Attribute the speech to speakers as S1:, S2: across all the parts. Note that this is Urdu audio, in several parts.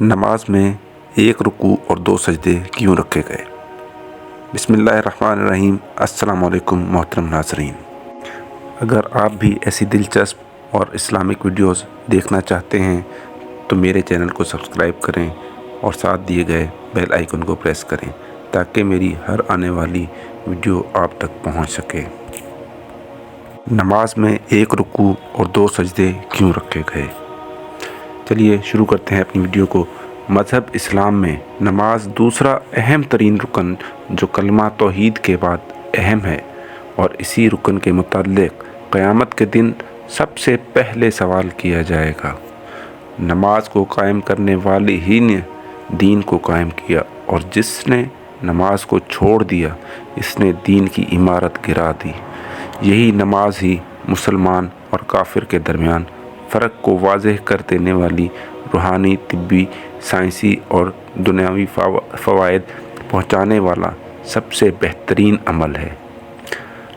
S1: نماز میں ایک رکوع اور 2 سجدے کیوں رکھے گئے؟ بسم اللہ الرحمن الرحیم۔ السلام علیکم محترم ناظرین، اگر آپ بھی ایسی دلچسپ اور اسلامک ویڈیوز دیکھنا چاہتے ہیں تو میرے چینل کو سبسکرائب کریں اور ساتھ دیے گئے بیل آئیکن کو پریس کریں تاکہ میری ہر آنے والی ویڈیو آپ تک پہنچ سکے۔ نماز میں ایک رکوع اور 2 سجدے کیوں رکھے گئے؟ چلیے شروع کرتے ہیں اپنی ویڈیو کو۔ مذہب اسلام میں نماز دوسرا اہم ترین رکن جو کلمہ توحید کے بعد اہم ہے، اور اسی رکن کے متعلق قیامت کے دن سب سے پہلے سوال کیا جائے گا۔ نماز کو قائم کرنے والے ہی نے دین کو قائم کیا، اور جس نے نماز کو چھوڑ دیا اس نے دین کی عمارت گرا دی۔ یہی نماز ہی مسلمان اور کافر کے درمیان فرق کو واضح کر دینے والی روحانی، طبی، سائنسی اور دنیاوی فوائد پہنچانے والا سب سے بہترین عمل ہے۔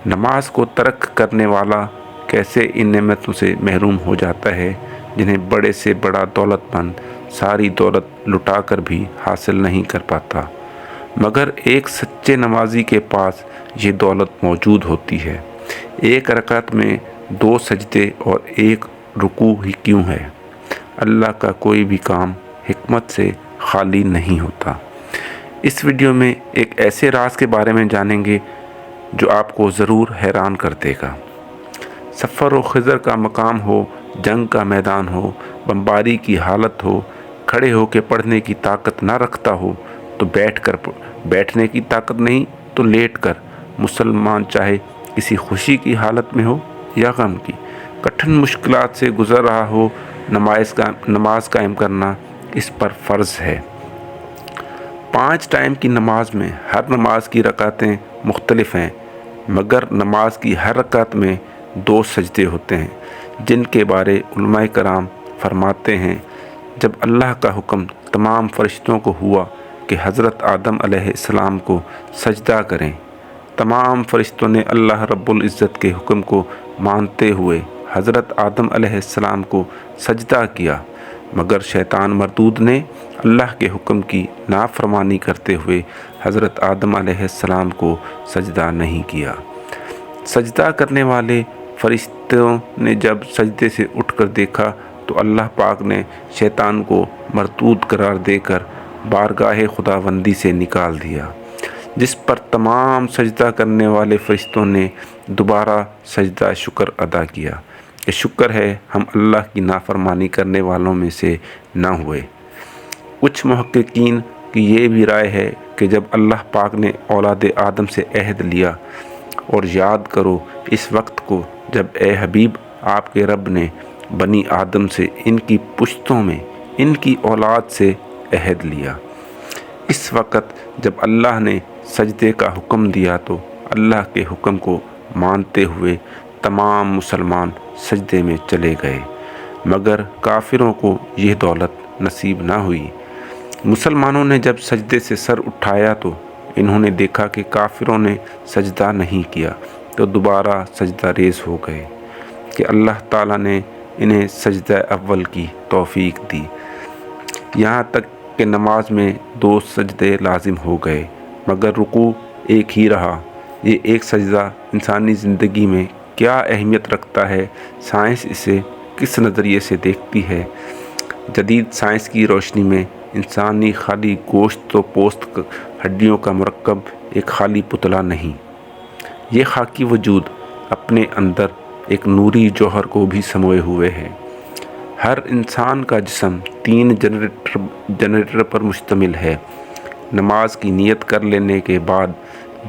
S1: نماز کو ترک کرنے والا کیسے ان نعمتوں سے محروم ہو جاتا ہے جنہیں بڑے سے بڑا دولت مند ساری دولت لٹا کر بھی حاصل نہیں کر پاتا، مگر ایک سچے نمازی کے پاس یہ دولت موجود ہوتی ہے۔ ایک رکعت میں 2 سجدے اور ایک رکوع ہی کیوں ہے؟ اللہ کا کوئی بھی کام حکمت سے خالی نہیں ہوتا۔ اس ویڈیو میں ایک ایسے راز کے بارے میں جانیں گے جو آپ کو ضرور حیران کر دے گا۔ سفر و خضر کا مقام ہو، جنگ کا میدان ہو، بمباری کی حالت ہو، کھڑے ہو کے پڑھنے کی طاقت نہ رکھتا ہو تو بیٹھنے کی طاقت نہیں تو لیٹ کر، مسلمان چاہے کسی خوشی کی حالت میں ہو یا غم کی، کٹھن مشکلات سے گزر رہا ہو، نماز قائم کرنا اس پر فرض ہے۔ 5 ٹائم کی نماز میں ہر نماز کی رکعتیں مختلف ہیں، مگر نماز کی ہر رکعت میں 2 سجدے ہوتے ہیں، جن کے بارے علماء کرام فرماتے ہیں جب اللہ کا حکم تمام فرشتوں کو ہوا کہ حضرت آدم علیہ السلام کو سجدہ کریں، تمام فرشتوں نے اللہ رب العزت کے حکم کو مانتے ہوئے حضرت آدم علیہ السلام کو سجدہ کیا، مگر شیطان مردود نے اللہ کے حکم کی نافرمانی کرتے ہوئے حضرت آدم علیہ السلام کو سجدہ نہیں کیا۔ سجدہ کرنے والے فرشتوں نے جب سجدے سے اٹھ کر دیکھا تو اللہ پاک نے شیطان کو مردود قرار دے کر بارگاہ خداوندی سے نکال دیا، جس پر تمام سجدہ کرنے والے فرشتوں نے دوبارہ سجدہ شکر ادا کیا کہ شکر ہے ہم اللہ کی نافرمانی کرنے والوں میں سے نہ ہوئے۔ کچھ محققین کی یہ بھی رائے ہے کہ جب اللہ پاک نے اولاد آدم سے عہد لیا، اور یاد کرو اس وقت کو جب اے حبیب آپ کے رب نے بنی آدم سے ان کی پشتوں میں ان کی اولاد سے عہد لیا، اس وقت جب اللہ نے سجدے کا حکم دیا تو اللہ کے حکم کو مانتے ہوئے تمام مسلمان سجدے میں چلے گئے، مگر کافروں کو یہ دولت نصیب نہ ہوئی۔ مسلمانوں نے جب سجدے سے سر اٹھایا تو انہوں نے دیکھا کہ کافروں نے سجدہ نہیں کیا، تو دوبارہ سجدہ ریز ہو گئے کہ اللہ تعالیٰ نے انہیں سجدہ اول کی توفیق دی۔ یہاں تک کہ نماز میں 2 سجدے لازم ہو گئے، مگر رکوع ایک ہی رہا۔ یہ ایک سجدہ انسانی زندگی میں کیا اہمیت رکھتا ہے؟ سائنس اسے کس نظریے سے دیکھتی ہے؟ جدید سائنس کی روشنی میں انسانی خالی گوشت و پوست ہڈیوں کا مرکب ایک خالی پتلا نہیں، یہ خاکی وجود اپنے اندر ایک نوری جوہر کو بھی سموئے ہوئے ہے۔ ہر انسان کا جسم 3 جنریٹر پر مشتمل ہے۔ نماز کی نیت کر لینے کے بعد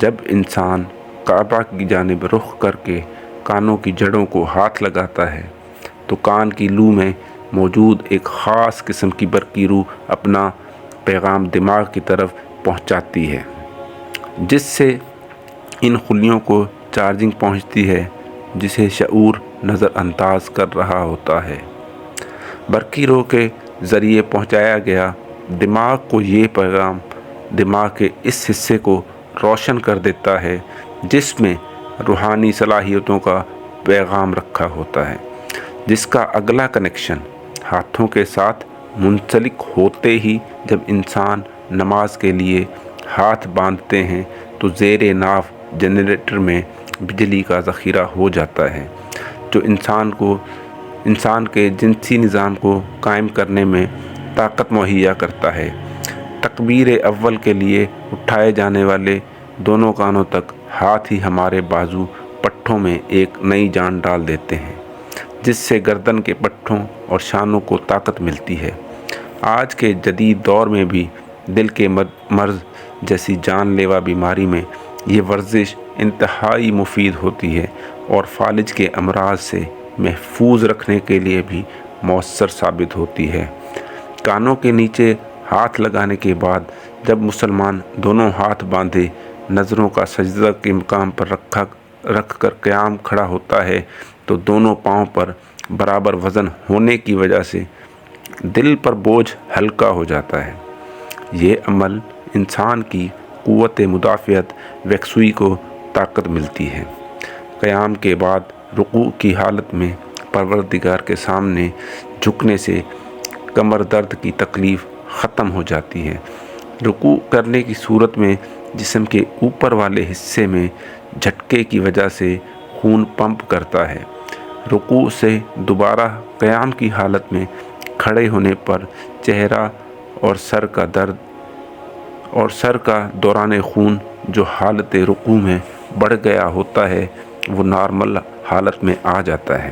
S1: جب انسان کعبہ کی جانب رخ کر کے کانوں کی جڑوں کو ہاتھ لگاتا ہے تو کان کی لو میں موجود ایک خاص قسم کی برقی روح اپنا پیغام دماغ کی طرف پہنچاتی ہے، جس سے ان خلیوں کو چارجنگ پہنچتی ہے جسے شعور نظر انداز کر رہا ہوتا ہے۔ برقی روح کے ذریعے پہنچایا گیا دماغ کو یہ پیغام دماغ کے اس حصے کو روشن کر دیتا ہے جس میں روحانی صلاحیتوں کا پیغام رکھا ہوتا ہے، جس کا اگلا کنیکشن ہاتھوں کے ساتھ منسلک ہوتے ہی جب انسان نماز کے لیے ہاتھ باندھتے ہیں تو زیر ناف جنریٹر میں بجلی کا ذخیرہ ہو جاتا ہے، جو انسان کے جنسی نظام کو قائم کرنے میں طاقت مہیا کرتا ہے۔ تکبیر اول کے لیے اٹھائے جانے والے دونوں کانوں تک ہاتھ ہی ہمارے بازو پٹھوں میں ایک نئی جان ڈال دیتے ہیں، جس سے گردن کے پٹھوں اور شانوں کو طاقت ملتی ہے۔ آج کے جدید دور میں بھی دل کے مرض جیسی جان لیوا بیماری میں یہ ورزش انتہائی مفید ہوتی ہے اور فالج کے امراض سے محفوظ رکھنے کے لیے بھی مؤثر ثابت ہوتی ہے۔ کانوں کے نیچے ہاتھ لگانے کے بعد جب مسلمان دونوں ہاتھ باندھے نظروں کا سجدہ کے مقام پر رکھ کر قیام کھڑا ہوتا ہے تو دونوں پاؤں پر برابر وزن ہونے کی وجہ سے دل پر بوجھ ہلکا ہو جاتا ہے۔ یہ عمل انسان کی قوت مدافعت یکسوئی کو طاقت ملتی ہے۔ قیام کے بعد رکوع کی حالت میں پروردگار کے سامنے جھکنے سے کمر درد کی تکلیف ختم ہو جاتی ہے۔ رکوع کرنے کی صورت میں جسم کے اوپر والے حصے میں جھٹکے کی وجہ سے خون پمپ کرتا ہے۔ رکوع سے دوبارہ قیام کی حالت میں کھڑے ہونے پر چہرہ اور سر کا دوران خون جو حالت رکوع میں بڑھ گیا ہوتا ہے وہ نارمل حالت میں آ جاتا ہے،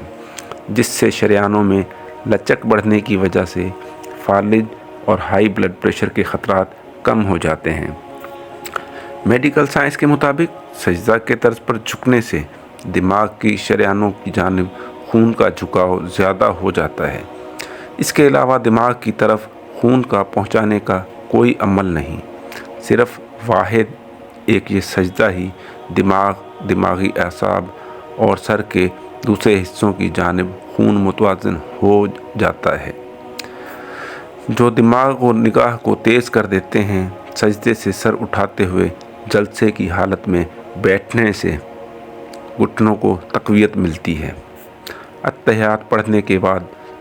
S1: جس سے شریانوں میں لچک بڑھنے کی وجہ سے فالج اور ہائی بلڈ پریشر کے خطرات کم ہو جاتے ہیں۔ میڈیکل سائنس کے مطابق سجدہ کے طرز پر جھکنے سے دماغ کی شریانوں کی جانب خون کا جھکاؤ زیادہ ہو جاتا ہے۔ اس کے علاوہ دماغ کی طرف خون کا پہنچانے کا کوئی عمل نہیں، صرف واحد ایک یہ سجدہ ہی دماغی اعصاب اور سر کے دوسرے حصوں کی جانب خون متوازن ہو جاتا ہے، جو دماغ اور نگاہ کو تیز کر دیتے ہیں۔ سجدے سے سر اٹھاتے ہوئے جلسے کی حالت میں بیٹھنے سے گھٹنوں کو تقویت ملتی ہے۔ اتحیات پڑھنے کے بعد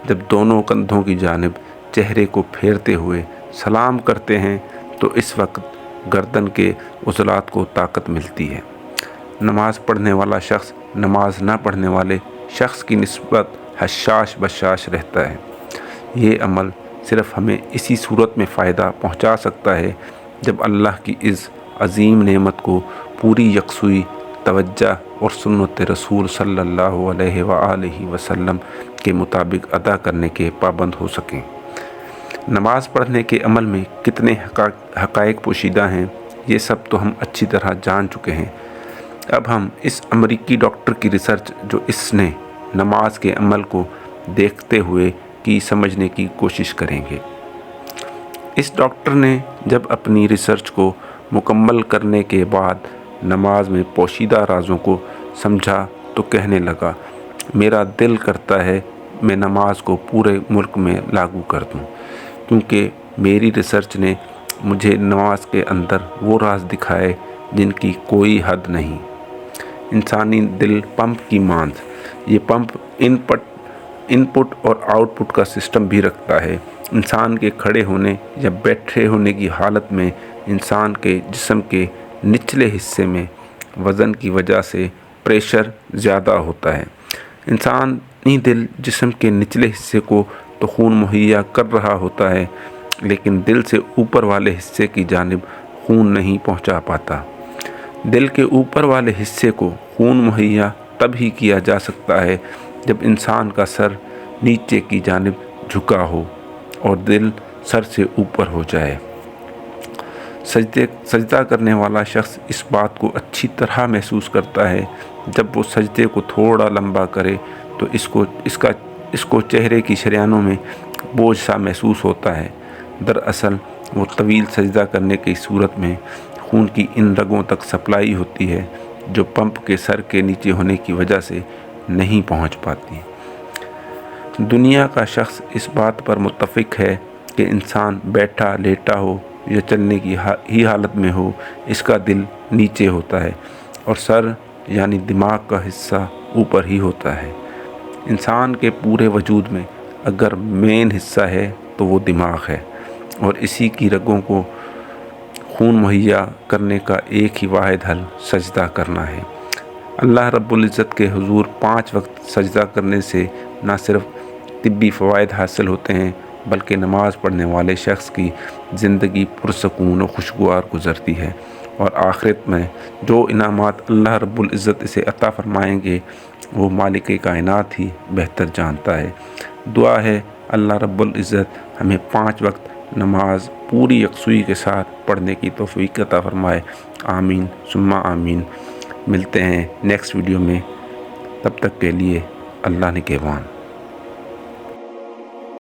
S1: جب دونوں کندھوں کی جانب چہرے کو پھیرتے ہوئے سلام کرتے ہیں تو اس وقت گردن کے عضلات کو طاقت ملتی ہے۔ نماز پڑھنے والا شخص نماز نہ پڑھنے والے شخص کی نسبت حشاش بشاش رہتا ہے۔ یہ عمل صرف ہمیں اسی صورت میں فائدہ پہنچا سکتا ہے جب اللہ کی اس عظیم نعمت کو پوری یکسوئی توجہ اور سنت رسول صلی اللہ علیہ وآلہ وسلم کے مطابق ادا کرنے کے پابند ہو سکیں۔ نماز پڑھنے کے عمل میں کتنے حقائق پوشیدہ ہیں یہ سب تو ہم اچھی طرح جان چکے ہیں۔ اب ہم اس امریکی ڈاکٹر کی ریسرچ جو اس نے نماز کے عمل کو دیکھتے ہوئے کی سمجھنے کی کوشش کریں گے۔ اس ڈاکٹر نے جب اپنی ریسرچ کو مکمل کرنے کے بعد نماز میں پوشیدہ رازوں کو سمجھا تو کہنے لگا، میرا دل کرتا ہے میں نماز کو پورے ملک میں لاگو کر دوں، کیونکہ میری ریسرچ نے مجھے نماز کے اندر وہ راز دکھائے جن کی کوئی حد نہیں۔ انسانی دل پمپ کی مانند، یہ پمپ ان پٹ اور آؤٹ پٹ کا سسٹم بھی رکھتا ہے۔ انسان کے کھڑے ہونے یا بیٹھے ہونے کی حالت میں انسان کے جسم کے نچلے حصے میں وزن کی وجہ سے پریشر زیادہ ہوتا ہے۔ انسانی دل جسم کے نچلے حصے کو تو خون مہیا کر رہا ہوتا ہے، لیکن دل سے اوپر والے حصے کی جانب خون نہیں پہنچا پاتا۔ دل کے اوپر والے حصے کو خون مہیا تب ہی کیا جا سکتا ہے جب انسان کا سر نیچے کی جانب جھکا ہو اور دل سر سے اوپر ہو جائے۔ سجدہ کرنے والا شخص اس بات کو اچھی طرح محسوس کرتا ہے۔ جب وہ سجدے کو تھوڑا لمبا کرے تو اس کو چہرے کی شریانوں میں بوجھ سا محسوس ہوتا ہے۔ دراصل وہ طویل سجدہ کرنے کی صورت میں خون کی ان رگوں تک سپلائی ہوتی ہے جو پمپ کے سر کے نیچے ہونے کی وجہ سے نہیں پہنچ پاتی۔ دنیا کا شخص اس بات پر متفق ہے کہ انسان بیٹھا لیٹا ہو یا چلنے کی ہی حالت میں ہو، اس کا دل نیچے ہوتا ہے اور سر یعنی دماغ کا حصہ اوپر ہی ہوتا ہے۔ انسان کے پورے وجود میں اگر مین حصہ ہے تو وہ دماغ ہے، اور اسی کی رگوں کو خون مہیا کرنے کا ایک ہی واحد حل سجدہ کرنا ہے۔ اللہ رب العزت کے حضور 5 وقت سجدہ کرنے سے نہ صرف طبی فوائد حاصل ہوتے ہیں بلکہ نماز پڑھنے والے شخص کی زندگی پرسکون و خوشگوار گزرتی ہے، اور آخرت میں جو انعامات اللہ رب العزت اسے عطا فرمائیں گے وہ مالک کائنات ہی بہتر جانتا ہے۔ دعا ہے اللہ رب العزت ہمیں 5 وقت نماز پوری یکسوئی کے ساتھ پڑھنے کی توفیق عطا فرمائے۔ آمین ثم آمین۔ ملتے ہیں نیکسٹ ویڈیو میں، تب تک کے لیے اللہ نگہبان۔